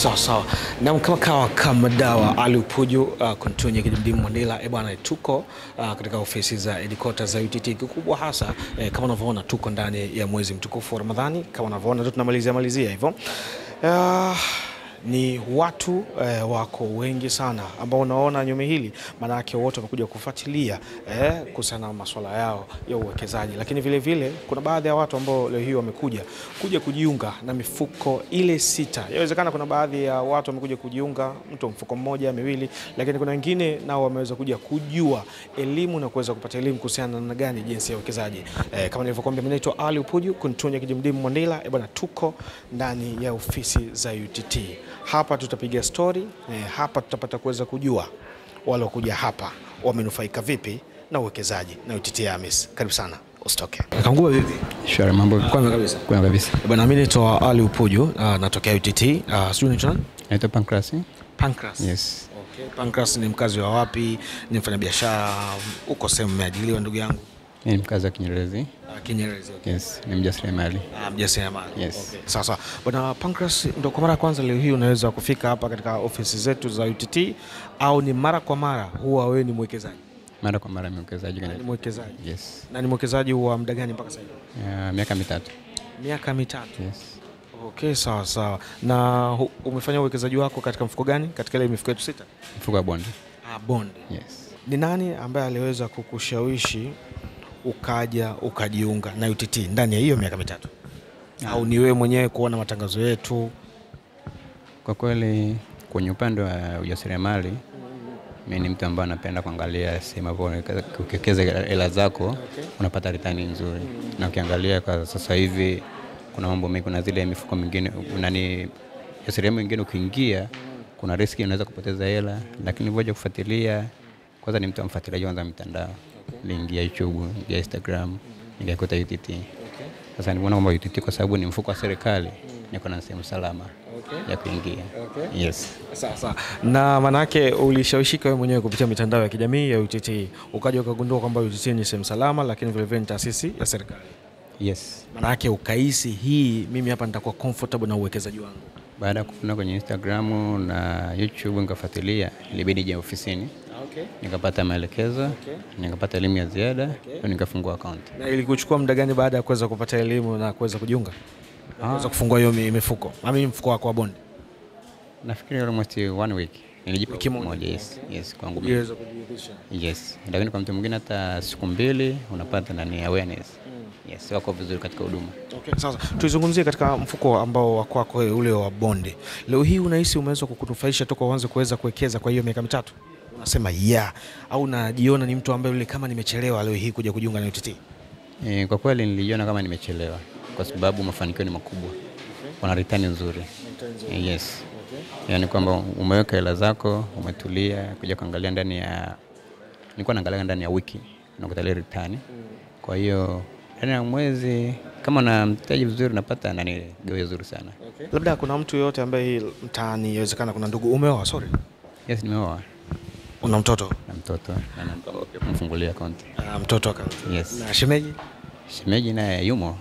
Sawa sawa. Na kama dawa Ali Upuju kuntunye Kidimdimu Mandela bwana, tuko katika ofisi za headquarters za UTT. Kikubwa hasa kama unavyoona tuko ndani ya mwezi mtukufu wa Ramadhani, kama unavyoona ndio tunamalizia hivyo. Ni watu wako wengi sana ambao unaona nyume hili, maana yake wote wamekuja kufuatilia kuhusiana na masuala yao ya uwekezaji, lakini vile vile kuna baadhi ya watu ambao leo hii wamekuja kujiunga na mifuko ile 6. Inawezekana kuna baadhi ya watu wamekuja kujiunga mtu mfuko mmoja miwili, lakini kuna wengine nao wameweza kuja kujua elimu na kuweza kupata elimu kuhusiana na namna gani jinsi ya uwekezaji. Kama nilivyokuambia, mimi naitwa Ali Upuju kuntunye Kidimdimu Mandela bwana, tuko ndani ya ofisi za UTT. Hapa tutapiga story, hapa tutapata kuweza kujua wale kuja hapa wamenufaika vipi na uwekezaji na UTT AMIS. Karibu sana, usitoke. Kangua vipi? Shwari, mambo kwema kabisa. Kwema kabisa. Bwana, mimi naitwa Ali Upuju, natokea UTT. Sio ni nani? Naitwa Pancras. Pancras. Yes. Okay. Pancras ni mkazi wa wapi? Ni mfanyabiashara? Uko sehemu umeajiriwa ndugu yangu? Mimi ni mkazi wa Kinyerezi. Kinyerezi, okay. Yes, ni mjasiriamali. Mjasiriamali. Yes. Okay. Sasa bwana Pancras, ndio kwa mara ya kwanza leo hii unaweza kufika hapa katika ofisi zetu za UTT, au ni mara kwa mara huwa wewe ni mwekezaji? Mara kwa mara mwekezaji. Ni mwekezaji. Yes. Na ni mwekezaji wa muda gani mpaka sasa hivi? Miaka 3. Miaka 3. Yes. Okay, sawa sawa. Na umefanya uwekezaji wako katika mfuko gani? Katika ile mifuko yetu 6? Mfuko wa bond. Bond. Yes. Ni nani ambaye aliweza kukushawishi ukajiunga na UTT ndani ya hiyo miaka 3? Au ni wewe mwenyewe kuona matangazo yetu? Kwa kweli kwenye upande wa ujasiriamali, mimi ni mtu ambaye anapenda kuangalia sehemu ambapo ukiwekeza hela zako, okay, unapata return nzuri. Na ukiangalia kwa sasa hivi kuna mambo mengi, kuna zile mifuko mingine ujasiriamali mwingine ukiingia kuna riski unaweza kupoteza hela, lakini ngoja kufuatilia. Kwanza ni mtu amfuatiliaji kwanza mitandao. Okay. Niingia YouTube, niingia Instagram, nikakuta UTT. Okay. Sasa nimeona kwamba UTT kwa sababu ni mfuko wa serikali, niko na sehemu salama, okay, ya kuingia. Okay. Yes. Sasa na manake ulishawishika wewe mwenyewe kupitia mitandao ya kijamii ya UTT, ukaja ukagundua kwamba UTT ni sehemu salama, lakini vile vile ni taasisi ya serikali. Yes. Manake ukahisi hii mimi hapa nitakuwa comfortable na uwekezaji wangu. Baada ya kuona kwenye Instagram na YouTube nikafuatilia, ilibidi je ofisini. Okay. Nikapata maelekezo, okay, nikapata elimu ya ziada, okay, nikafungua account. Na ilikuchukua muda gani baada ya kuweza kupata elimu na kuweza kujiunga? Kuweza kufungua hiyo mifuko. Mimi mfuko wako wa bond. Nafikiri almost 1 week. Nilijipa wiki moja. Yes, yes kwangu mimi. Niweza kujiridhisha. Yes. Lakini kwa mtu mwingine hata siku 2 unapata nani awareness. Yes, wako vizuri katika huduma. Okay, sasa tuizungumzie katika mfuko ambao wako wako ule wa bonde. Leo hii unahisi umeweza kukunufaisha toka uanze kuweza kuwekeza kwa hiyo miaka 3? Unasema au unajiona ni mtu ambaye yule kama nimechelewa leo hii kuja kujiunga na UTT? Kwa kweli nilijiona kama nimechelewa kwa sababu mafanikio ni makubwa. Okay. Wana return nzuri. Yes. Okay. Yaani kwamba umeweka hela zako, umetulia, kuja kuangalia nilikuwa naangalia ndani ya wiki na kutalia return. Kwa hiyo ndani ya mwezi kama na mtaji vizuri napata gawio zuri sana. Okay. Labda kuna mtu yote ambaye mtaani inawezekana kuna ndugu umeoa, sorry? Yes, nimeoa. Una mtoto? Na mtoto na kumfungulia account. Mtoto account. Yes. Na shemeji? Shemeji naye yumo.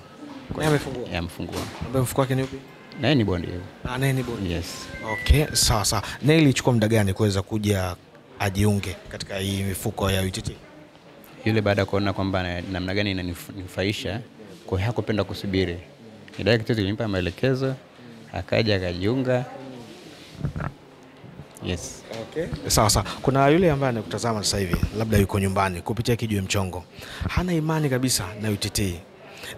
Kwa amefungua? Amefungua. Ambaye mfuko wake ni upi? Naye ni bond hiyo. Naye ni bond. Yes. Okay, sawa sawa. Na ilichukua muda gani kuweza kuja ajiunge katika hii mifuko ya UTT? Yule baada kuona kwamba namna gani inanifaisha, kwa hiyo hakupenda kusubiri. Ni direct tulimpa maelekezo, akaja akajiunga. Yes. Okay. Sawa sawa. Kuna yule ambaye anakutazama sasa hivi, labda yuko nyumbani kupitia Kijiwe Mchongo. Hana imani kabisa na UTT.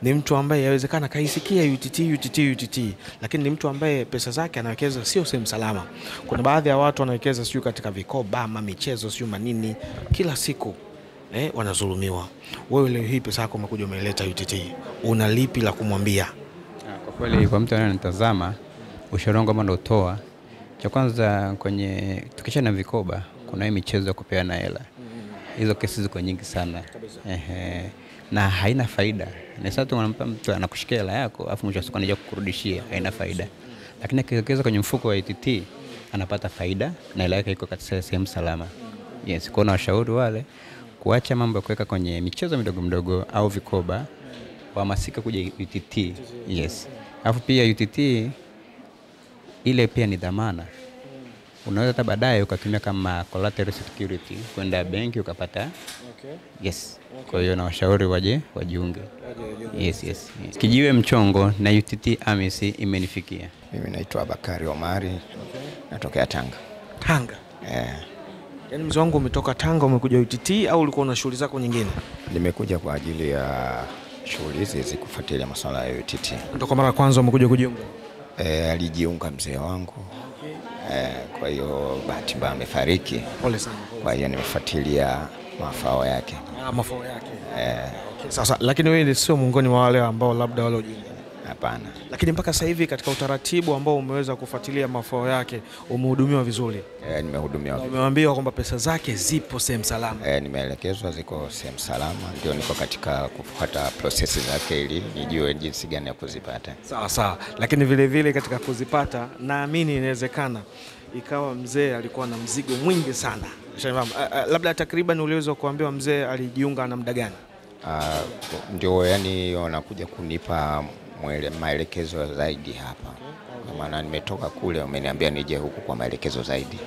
Ni mtu ambaye yawezekana kaisikia UTT, lakini ni mtu ambaye pesa zake anawekeza sio sehemu salama. Kuna baadhi ya watu wanawekeza sio katika vikoba, michezo, sio manini, kila siku wanazulumiwa. Wewe leo hii pesa yako umekuja umeleta UTT. Una lipi la kumwambia? Kwa kweli kwa mtu ananitazama, ushauri wangu ambao natoa, cha kwanza kwenye tukisha na vikoba, kuna hii michezo ya kupeana hela. Hizo kesi ziko nyingi sana. Na haina faida. Na sasa tu unampa mtu anakushikia hela yako, afu mwisho wa siku anaja kukurudishia, haina faida. Lakini akiwekeza kwenye mfuko wa UTT, anapata faida na hela yake iko katika sehemu salama. Yes, kwa na washauri wale kuacha mambo ya kuweka kwenye michezo midogo au vikoba, wahamasika kuja UTT. Yes. Alafu pia UTT ile pia ni dhamana. Unaweza hata baadaye ukatumia kama collateral security kwenda benki ukapata. Yes. Kwa hiyo na washauri wajiunge. Yes. Kijiwe Mchongo na UTT AMIS imenifikia. Mimi naitwa Bakari Omari. Natokea Tanga. Tanga? Yaani mzee wangu umetoka Tanga umekuja UTT au ulikuwa una shughuli zako nyingine? Nimekuja kwa ajili ya shughuli hizi kufuatilia masuala ya UTT. Ndio kwa mara ya kwanza umekuja kujiunga? Alijiunga mzee wangu. Kwa hiyo bahati mbaya amefariki. Pole sana. Kwa hiyo nimefuatilia mafao yake. Mafao yake. Sasa lakini wewe sio miongoni mwa wale ambao labda wale ujiunga? Hapana. Lakini mpaka sasa hivi katika utaratibu ambao umeweza kufuatilia mafao yake umehudumiwa vizuri? Nimehudumiwa. Umeambiwa kwamba pesa zake zipo sehemu salama? Nimeelekezwa ziko sehemu salama, ndio niko katika kufuata process zake ili nijue jinsi gani ya kuzipata. Sawa. Lakini vile vile katika kuzipata naamini inawezekana ikawa mzee alikuwa na mzigo mwingi sana. Labda takriban uliweza kuambiwa mzee alijiunga na muda gani? Ndio yani wanakuja kunipa maelekezo zaidi hapa. Kwa maana nimetoka kule umeniambia nije huku kwa maelekezo zaidi.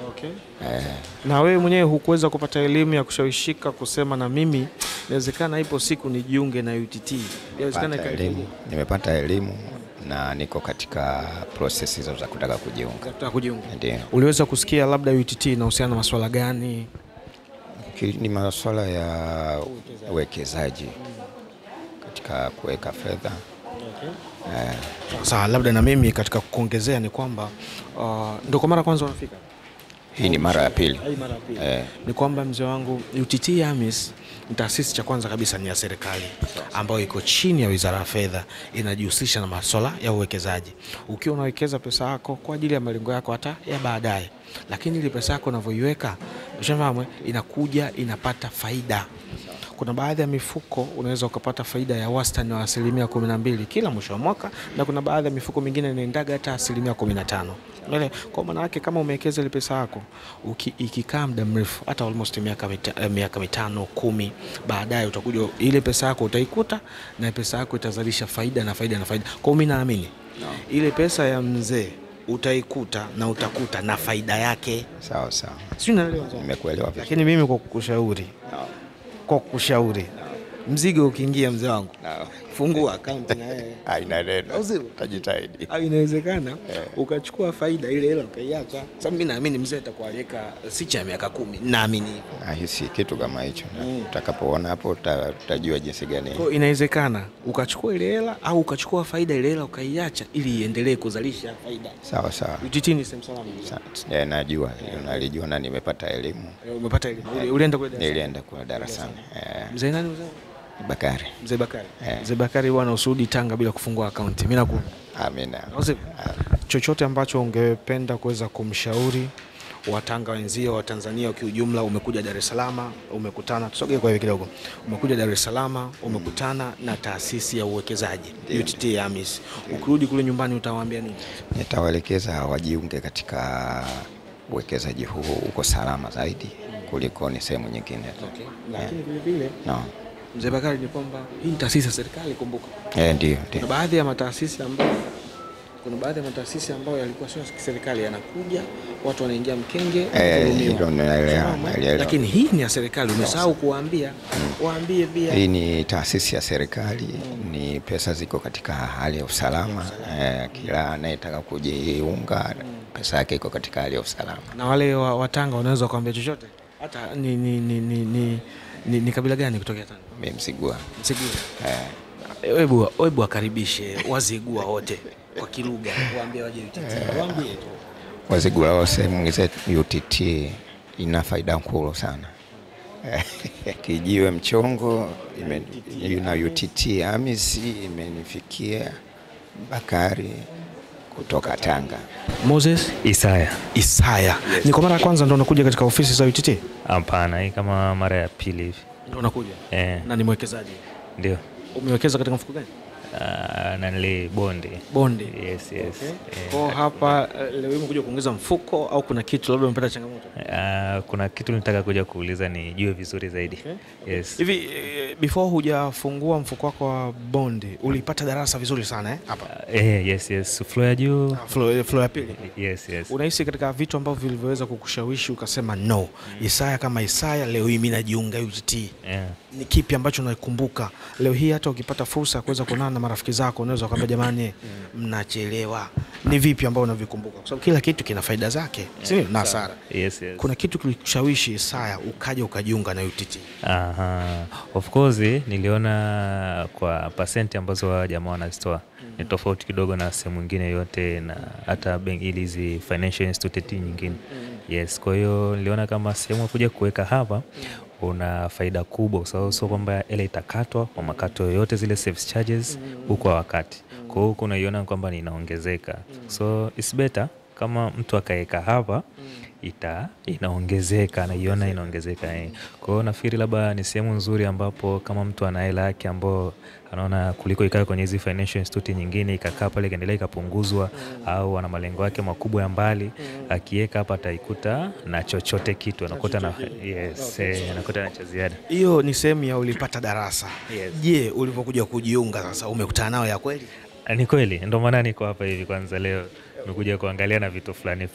Na wewe mwenyewe hukuweza kupata elimu ya kushawishika kusema na mimi inawezekana ipo siku nijiunge na UTT? Nimepata elimu na niko katika process hizo za kutaka kujiunga. Ndio. Uliweza kusikia labda UTT inahusiana na masuala gani? Ni masuala ya uwekezaji katika kuweka fedha. Sasa labda na mimi katika kuongezea ni kwamba ndio kwa mara kwanza unafika? Hii ni mara ya pili. Ni kwamba mzee wangu UTT AMIS ni taasisi cha kwanza kabisa ni ya serikali ambayo iko chini ya Wizara ya Fedha, inajihusisha na masuala ya uwekezaji. Ukiwa unawekeza pesa yako kwa ajili ya malengo yako hata ya baadaye, lakini ile pesa yako unavyoiweka ushafahamu inakuja inapata faida. Kuna baadhi ya mifuko unaweza ukapata faida ya wastani wa 12% kila mwisho wa mwaka, na kuna baadhi ya mifuko mingine inaendaga hata 15%. Kwa maana yake kama umewekeza ile pesa yako ikikaa muda mrefu hata almost miaka 5 10, baadaye utakuja ile pesa yako utaikuta na pesa yako itazalisha faida na faida. Kwa mimi naamini ile pesa ya mzee utaikuta na utakuta na faida yake. Sawa. Sio, unaelewa? Nimekuelewa vizuri. Lakini mimi kwa kushauri mzigo ukiingia mzee wangu fungua account na yeye. Haina neno. Utajitahidi. Au inawezekana ukachukua faida ile hela ukaiacha. Sasa mimi naamini mzee atakuwa alika si cha miaka 10. Naamini hisi kitu kama hicho. Utakapoona hapo utajua jinsi gani. Kwa inawezekana ukachukua ile hela au ukachukua faida ile hela ukaiacha ili iendelee kuzalisha faida. Sawa. UTT ni sehemu salama. Najua, nalijua na nimepata elimu. Umepata elimu. Ulienda kule darasani? Nilienda kule darasani. Mzee nani mzee? Bakari. Mzee Bakari. Mzee Bakari bwana usudi Tanga bila kufungua account. Mimi nakuona. Amina. Chochote ambacho ungependa kuweza kumshauri Watanga wenzio wa Tanzania kwa ujumla? Umekuja Dar es Salaam, umekutana, tusogee kwa hiyo kidogo. Umekuja Dar es Salaam, umekutana na taasisi ya uwekezaji UTT AMIS. Ukirudi kule nyumbani utawaambia nini? Nitawaelekeza wajiunge katika uwekezaji huu, uko salama zaidi kuliko ni sehemu nyingine. Lakini vile vile Mzee Bakari ni kwamba hii ni taasisi ya serikali, kumbuka. Ndio. Kuna baadhi ya mataasisi ambayo yalikuwa sio serikali, yanakuja watu wanaingia mkenge, lakini hii ni ya serikali. Umesahau kuwaambia, waambie pia hii ni taasisi ya serikali, ni pesa ziko katika hali ya usalama. Kila anayetaka kujiunga pesa yake iko katika hali ya usalama. Na wale wa Tanga wanaweza kuambia chochote, hata ni kabila gani kutoka Tanga? Mimi Msigua. Wewe wakaribishe Wazigua wote kwa kilugha, waambie waje UTT. Waambie tu Wazigua wote mngezetu UTT ina faida kubwa sana. Kijiwe Mchongo na UTT AMIS imenifikia. Bakari kutoka Tanga. Moses Isaya. Ni kwa mara ya kwanza ndo unakuja katika ofisi za UTT? Hapana, hii kama mara ya pili hivi. Ndio unakuja? Na ni mwekezaji? Ndio. Umewekeza katika mfuko gani? Nanili Bondi. Bondi. Yes. Kwa hapa leo umekuja kuongeza mfuko au kuna kitu labda umepata changamoto? Kuna kitu nitaka kuja kuuliza nijue vizuri zaidi. Yes. Hivi before hujafungua mfuko wako wa Bondi, ulipata darasa vizuri sana hapa? Yes. Floor ya juu. Floor ya pili. Yes. Unahisi katika vitu ambavyo vilivyoweza kukushawishi ukasema no, Isaya kama Isaya leo hii mimi najiunga UTT? Ni kipi ambacho unakumbuka leo hii hata ukipata fursa ya kuweza kuonana na marafiki zako unaweza kwamba jamani mnachelewa? Ni vipi ambao unavikumbuka? Kwa sababu kila kitu kina faida zake, sio na hasara. Yes. Kuna kitu kilikushawishi Isaya ukajiunga na UTT? Of course niliona kwa percent ambazo wa jamaa wanazitoa ni tofauti kidogo na sehemu nyingine yote, na hata benki hizi financial institute nyingine. Yes, kwa hiyo niliona kama sehemu kuja kuweka hapa una faida kubwa, kwa sababu sio kwamba ile itakatwa kwa makato yote zile service charges huko wakati. Kwa hiyo unaiona kwamba inaongezeka. So it's better kama mtu akaeka hapa inaongezeka, naiona inaongezeka. Kwa hiyo nafikiri labda ni sehemu nzuri ambapo kama mtu ana hela yake ambayo anaona kuliko ikae kwenye hizi financial institute nyingine ikakaa pale kaendelea ikapunguzwa, au ana malengo yake makubwa ya mbali, akiweka hapa ataikuta na chochote kitu, anakuta na anakuta na cha ziada. Hiyo ni sehemu ya ulipata darasa. Je, ulipokuja kujiunga sasa umekutana nao ya kweli? Ni kweli, ndio maana niko hapa hivi kwanza leo. Nimekuja kuangalia na vitu fulani.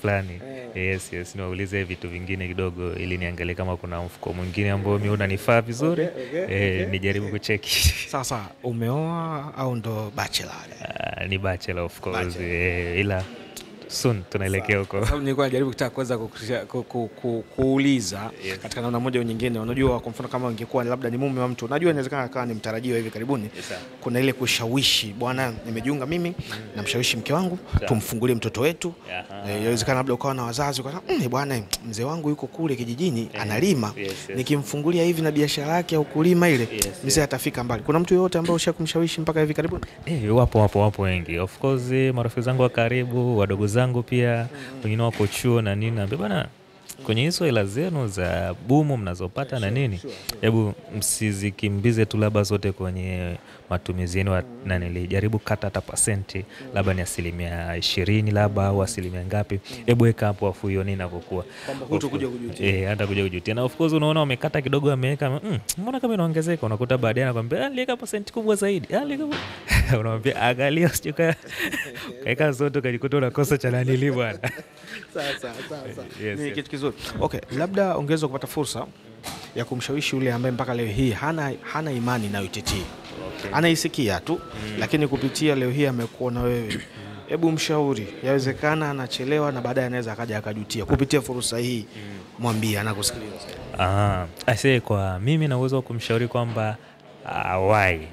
Yes, niwaulize vitu vingine kidogo ili niangalie kama kuna mfuko mwingine ambao mimi unanifaa vizuri. Nijaribu kucheki. Sasa umeoa au ndo bachelor? Ni bachelor of course. Ila soon tunaelekea huko. Sababu nilikuwa najaribu kutaka kuweza kuuliza katika namna moja au nyingine. Unajua kwa mfano kama ungekuwa labda ni mume wa mtu, unajua inawezekana akawa ni mtarajiwa hivi karibuni. Kuna ile kushawishi, bwana nimejiunga mimi na mshawishi mke wangu tumfungulie mtoto wetu. Inawezekana labda ukawa na wazazi ukasema bwana mzee wangu yuko kule kijijini analima, nikimfungulia hivi na biashara yake au kulima ile mzee atafika mbali. Kuna mtu yote ambaye ushakumshawishi mpaka hivi karibuni? Wapo wengi. Of course marafiki zangu wa karibu, wadogo zangu pia, wengine wako chuo na nini, naambia bana kwenye hizo hela zenu za bumu mnazopata na nini, hebu msizikimbize tu labda zote kwenye matumizi yenu, na nilijaribu kata hata percent labda ni 20% labda au asilimia ngapi, hebu weka hapo afu hiyo nini inapokuwa kwamba hutokuja kujutia. Hata kuja kujutia. Na of course unaona wamekata kidogo, ameweka mbona kama inaongezeka, unakuta baadaye anakuambia aliweka percent kubwa zaidi, unamwambia angalia usijika kaeka zote ukajikuta unakosa cha nani bwana. Sawa. Ni kitu kizuri. Okay, labda ongeza kupata fursa ya kumshawishi yule ambaye mpaka leo hii hana imani na UTT. Anaisikia tu lakini kupitia leo hii amekuona wewe. Hebu mshauri, yawezekana anachelewa na baadaye anaweza akaja akajutia. Kupitia fursa hii mwambie, anakusikiliza. Aisee, kwa mimi na uwezo wa kumshauri kwamba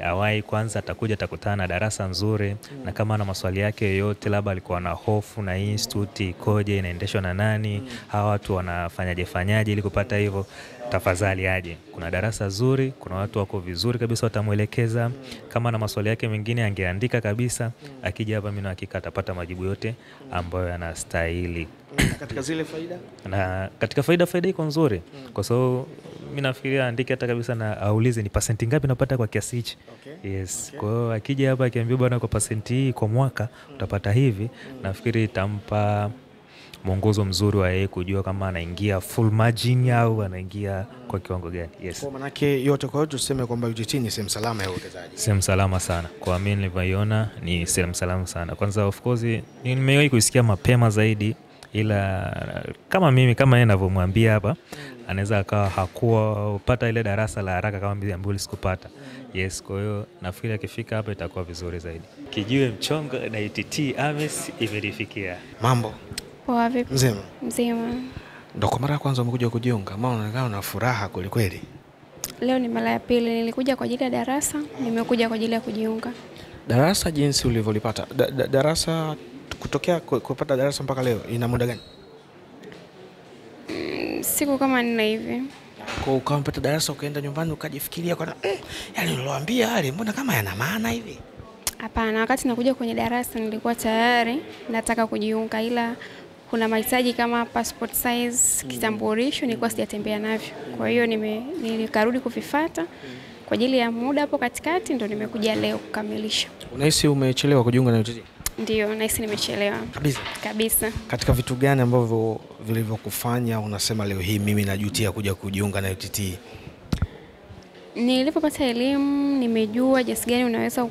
awai kwanza, atakuja atakutana na darasa nzuri, na kama ana maswali yake yote, labda alikuwa na hofu na institute ikoje, inaendeshwa na nani, hawa watu wanafanyaje ili kupata hivyo, tafadhali aje. Kuna darasa zuri, kuna watu wako vizuri kabisa watamuelekeza. Kama na maswali yake mengine angeandika kabisa, akija hapa mimi na hakika atapata majibu yote ambayo yanastahili. Katika zile faida? Na katika faida iko nzuri. Kwa sababu mimi nafikiria andike hata kabisa na aulize ni percent ngapi napata kwa kiasi hichi. Yes. Kwa hiyo akija hapa akiambia bwana kwa percent hii kwa mwaka utapata hivi, nafikiri itampa mwongozo mzuri wa yeye kujua kama anaingia full margin au anaingia kwa kiwango gani. Yes. Kwa maana yake yote kwa yote tuseme kwamba UTT ni sehemu salama ya uwekezaji. Sehemu salama sana. Kwa mimi nilivyoiona ni sehemu salama sana. Kwanza of course nimewahi kusikia mapema zaidi, ila kama mimi kama yeye ninavyomwambia hapa, anaweza akawa hakuwa upata ile darasa la haraka kama mimi ambaye sikupata. Yes, kwa hiyo nafikiri akifika hapa itakuwa vizuri zaidi. Kijiwe mchongo na UTT AMIS imenifikia. Mambo poa vipi? Mzima. Ndio kwa mara ya kwanza umekuja kujiunga? Maana unaonekana una furaha kweli kweli. Leo ni mara ya pili, nilikuja kwa ajili ya darasa, nimekuja kwa ajili ya kujiunga. Darasa jinsi ulivyolipata, darasa kutokea kupata darasa mpaka leo ina muda gani? Siku kama 4 hivi. Kwa ukampata darasa ukaenda nyumbani ukajifikiria kwa yani niloambia wale mbona kama yana maana hivi? Hapana, wakati nakuja kwenye darasa nilikuwa tayari nataka kujiunga, ila kuna mahitaji kama passport size, kitambulisho nilikuwa sijatembea navyo. Kwa hiyo nilikarudi kuvifuata kwa ajili ya muda hapo katikati ndo nimekuja leo kukamilisha. Unahisi umechelewa kujiunga na UTT? Ndio, nahisi nimechelewa. Kabisa. Katika vitu gani ambavyo vilivyokufanya unasema leo hii mimi najutia kuja kujiunga na UTT? Nilipopata elimu nimejua jinsi gani unaweza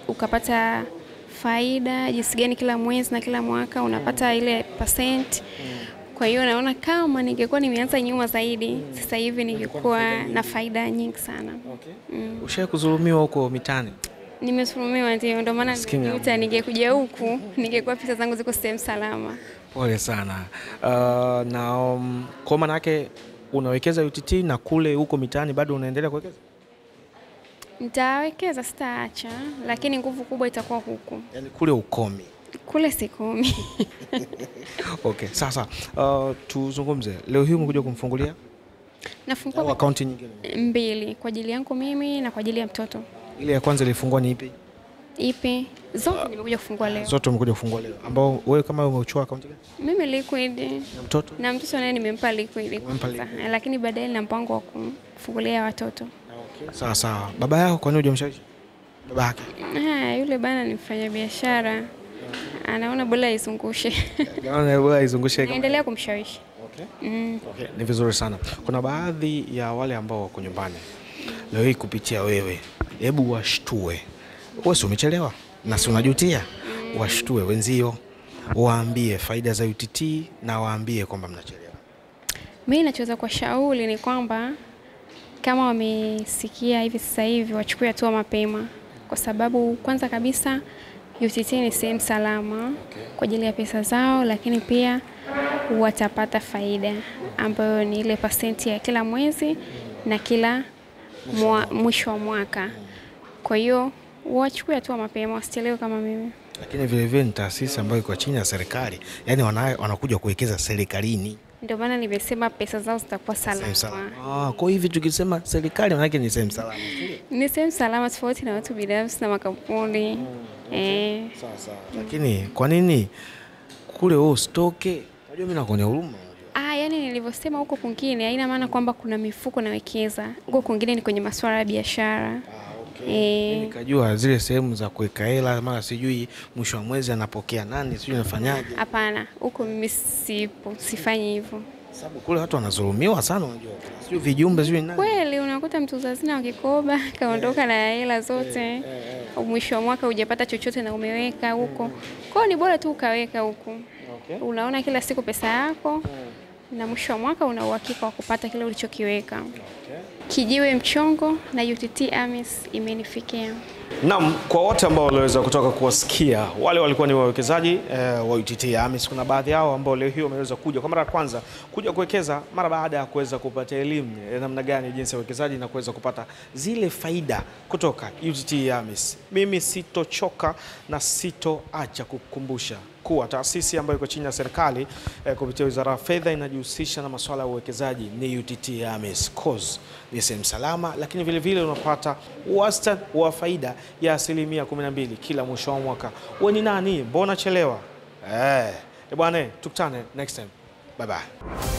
ukapata faida, jinsi gani kila mwezi na kila mwaka unapata ile percent. Kwa hiyo naona kama ningekuwa nimeanza nyuma zaidi, sasa hivi ningekuwa na faida nyingi sana. Ushawahi kudhulumiwa huko mitaani? Nimesulumiwa, ndio maana ningekuja huku ningekuwa pesa zangu ziko sehemu salama. Pole sana. Kwa maana yake unawekeza UTT na kule huko mitaani bado unaendelea kuwekeza? Nitawekeza, sitaacha, lakini nguvu kubwa itakuwa huku. Yaani kule ukomi? Kule sikomi. Okay, sasa tuzungumze. Leo hii umekuja kumfungulia? Nafungua akaunti nyingine? 2 kwa ajili yangu mimi na kwa ajili ya mtoto. Ile ya kwanza ilifungua ni ipi? Ipi? Zote nimekuja kufungua leo. Zote umekuja kufungua leo. Ambao wewe kama umechukua akaunti gani? Mimi Liquid. Na mtoto? Na mtoto naye nimempa Liquid. Lakini baadaye nina mpango wa kufungulia watoto. Sawa sawa. Baba yako kwa nini hujamshawishi? Baba yake? Yule bana ni mfanya biashara. Anaona bora izungushe. Anaona bora izungushe. Naendelea kumshawishi. Okay, ni vizuri sana. Kuna baadhi ya wale ambao wako nyumbani leo hii kupitia wewe, hebu washtue. Wewe si umechelewa na si unajutia? Washtue wenzio, waambie faida za UTT na waambie kwamba mnachelewa. Mimi nachoweza kuwashauri ni kwamba kama wamesikia hivi sasa hivi wachukue hatua mapema, kwa sababu kwanza kabisa UTT ni sehemu salama kwa ajili ya pesa zao, lakini pia watapata faida ambayo ni ile pasenti ya kila mwezi na kila mwisho wa mwaka. Kwa hiyo wachukue hatua mapema, wasichelewe kama mimi. Lakini vile vile ni taasisi ambayo iko chini ya serikali, yani wanakuja kuwekeza serikalini. Ndio maana nimesema pesa zao zitakuwa salama. Kwa hivi tukisema serikali maana yake ni sehemu salama. Ni sehemu salama tofauti na watu binafsi na makampuni. Sawa. Lakini kwa nini kule wewe usitoke? Unajua mimi nakuonea huruma. Yani nilivyosema huko kwingine haina maana kwamba kuna mifuko nawekeza. Huko kwingine ni kwenye masuala ya biashara. Nikajua zile sehemu za kuweka hela mara sijui mwisho wa mwezi anapokea nani sijui nafanyaje. Hapana, huko mimi sifanyi hivyo. Sababu kule watu wanadhulumiwa sana unajua. Sijui vijumbe sijui nani. Kweli unakuta mtu hazina wa kikoba kaondoka na hela zote. Mwisho wa mwaka hujapata chochote na umeweka huko. Kwa hiyo ni bora tu ukaweka huko. Unaona kila siku pesa yako. Na mwisho wa mwaka una uhakika wa kupata kile ulichokiweka. Kijiwe mchongo na UTT AMIS imenifikia. Naam, kwa wote ambao waliweza kutoka kuwasikia, wale walikuwa ni wawekezaji wa UTT AMIS. Kuna baadhi yao ambao leo hii wameweza kuja kwa mara ya kwanza kuja kuwekeza mara baada ya kuweza kupata elimu namna gani jinsi ya uwekezaji na kuweza kupata zile faida kutoka UTT AMIS. Mimi sitochoka na sitoacha kukukumbusha kuwa taasisi ambayo iko chini ya serikali kupitia Wizara ya Fedha inajihusisha na masuala ya uwekezaji ni UTT AMIS. Cause ni sehemu salama, lakini vile vile unapata wastani wa faida ya 12% kila mwisho wa mwaka. Wewe ni nani? Mbona chelewa? Bwana, tukutane next time. Bye bye.